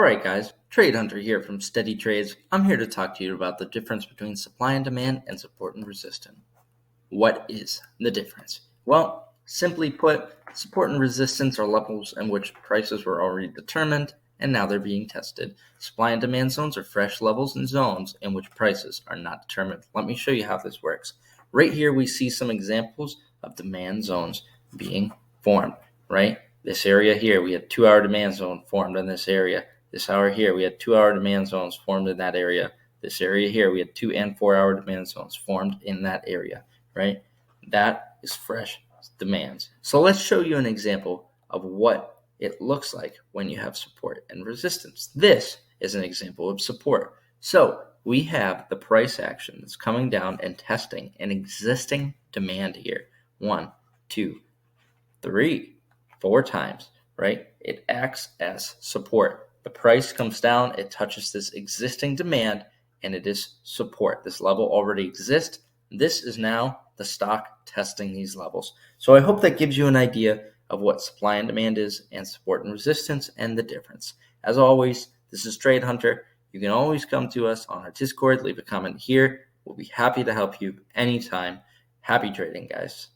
Alright guys, Trade Hunter here from Steady Trades. I'm here to talk to you about the difference between supply and demand and support and resistance. What is the difference? Well, simply put, support and resistance are levels in which prices were already determined and now they're being tested. Supply and demand zones are fresh levels and zones in which prices are not determined. Let me show you how this works. Right here we see some examples of demand zones being formed, right? This area here, we had 2-hour demand zone formed in this area. This hour here, we had 2-hour demand zones formed in that area. This area here, we had 2 and 4-hour demand zones formed in that area, right? That is fresh demands. So let's show you an example of what it looks like when you have support and resistance. This is an example of support. So we have the price action that's coming down and testing an existing demand here. 1, 2, 3, 4 times, right? It acts as support. The price comes down, it touches this existing demand, and it is support. This level already exists. This is now the stock testing these levels. So I hope that gives you an idea of what supply and demand is and support and resistance and the difference. As always, this is Trade Hunter. You can always come to us on our Discord, leave a comment here. We'll be happy to help you anytime. Happy trading, guys.